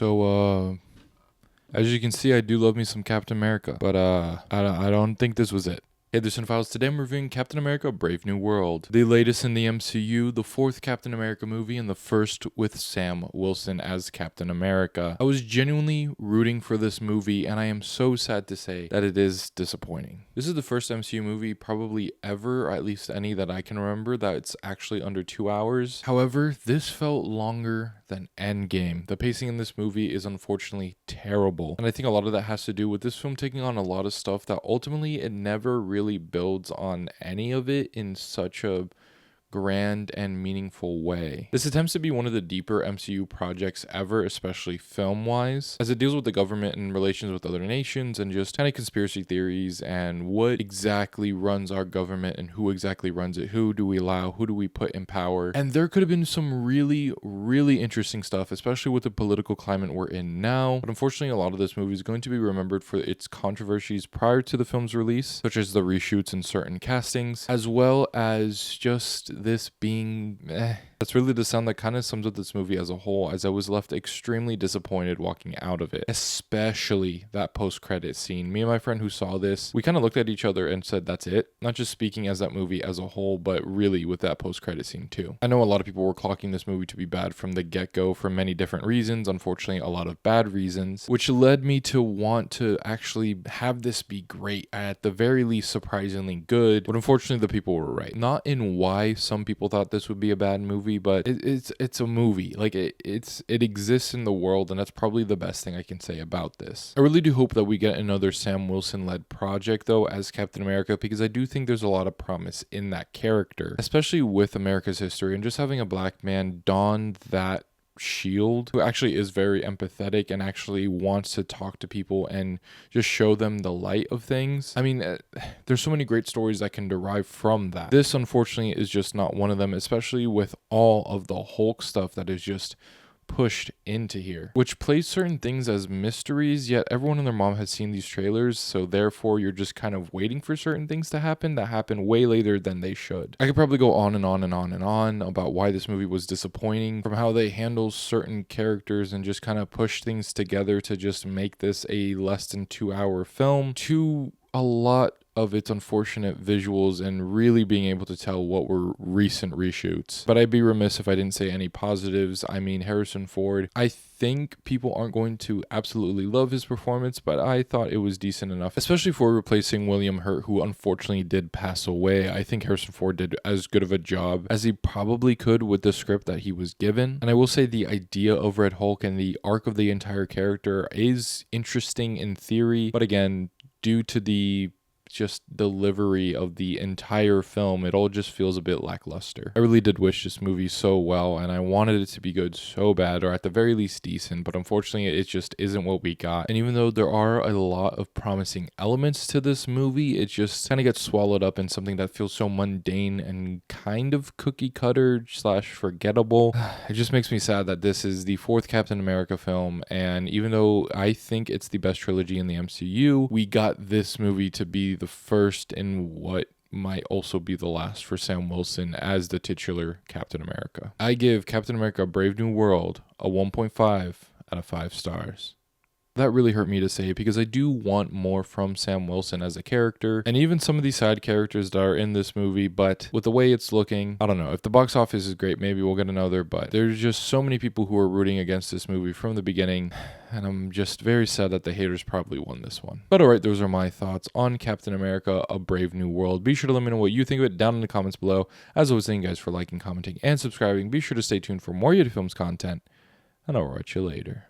So, as you can see, I do love me some Captain America, but I don't think this was it. Hey there, Cinephiles. Today I'm reviewing Captain America: Brave New World, the latest in the MCU, the fourth Captain America movie, and the first with Sam Wilson as Captain America. I was genuinely rooting for this movie, and I am so sad to say that it is disappointing. This is the first MCU movie probably ever, or at least any that I can remember, that's actually under 2 hours. However, this felt longer than Endgame. The pacing in this movie is unfortunately terrible, and I think a lot of that has to do with this film taking on a lot of stuff that ultimately it never really builds on any of it in such a grand and meaningful way. This attempts to be one of the deeper MCU projects ever, especially film-wise, as it deals with the government and relations with other nations and just kind of conspiracy theories and what exactly runs our government and who exactly runs it. Who do we allow? Who do we put in power? And there could have been some really, really interesting stuff, especially with the political climate we're in now. But unfortunately, a lot of this movie is going to be remembered for its controversies prior to the film's release, such as the reshoots and certain castings, as well as just this being That's really the sound that kind of sums up this movie as a whole, as I was left extremely disappointed walking out of it, especially that post-credit scene. Me and my friend who saw this, we kind of looked at each other and said, that's it. Not just speaking as that movie as a whole, but really with that post-credit scene too. I know a lot of people were clocking this movie to be bad from the get-go for many different reasons, unfortunately a lot of bad reasons, which led me to want to actually have this be great, at the very least surprisingly good, but unfortunately the people were right. Not in why some people thought this would be a bad movie, but it's a movie. Like it exists in the world, and that's probably the best thing I can say about this. I really do hope that we get another Sam Wilson led project though as Captain America, because I do think there's a lot of promise in that character, especially with America's history and just having a black man don that shield, who actually is very empathetic and actually wants to talk to people and just show them the light of things. I mean, there's so many great stories that can derive from that. This unfortunately is just not one of them, especially with all of the Hulk stuff that is just pushed into here, which plays certain things as mysteries, yet everyone and their mom has seen these trailers, so therefore you're just kind of waiting for certain things to happen that happen way later than they should. I could probably go on and on and on and on about why this movie was disappointing, from how they handle certain characters and just kind of push things together to just make this a less than 2 hour film, to a lot of its unfortunate visuals and really being able to tell what were recent reshoots. But I'd be remiss if I didn't say any positives. I mean, Harrison Ford, I think people aren't going to absolutely love his performance, but I thought it was decent enough, especially for replacing William Hurt, who unfortunately did pass away. I think Harrison Ford did as good of a job as he probably could with the script that he was given. And I will say the idea of Red Hulk and the arc of the entire character is interesting in theory, but again, due to the just delivery of the entire film, it all just feels a bit lackluster. I really did wish this movie so well, and I wanted it to be good so bad, or at the very least decent, but unfortunately it just isn't what we got. And even though there are a lot of promising elements to this movie, it just kind of gets swallowed up in something that feels so mundane and kind of cookie cutter slash forgettable. It just makes me sad that this is the fourth Captain America film, and even though I think it's the best trilogy in the MCU, we got this movie to be the first in what might also be the last for Sam Wilson as the titular Captain America. I give Captain America: Brave New World a 1.5 out of 5 stars. That really hurt me to say, because I do want more from Sam Wilson as a character, and even some of these side characters that are in this movie, but with the way it's looking, I don't know. If the box office is great, maybe we'll get another, but there's just so many people who are rooting against this movie from the beginning, and I'm just very sad that the haters probably won this one. But alright, those are my thoughts on Captain America: A Brave New World. Be sure to let me know what you think of it down in the comments below. As always, thank you guys for liking, commenting, and subscribing. Be sure to stay tuned for more Yeti Films content, and I'll write you later.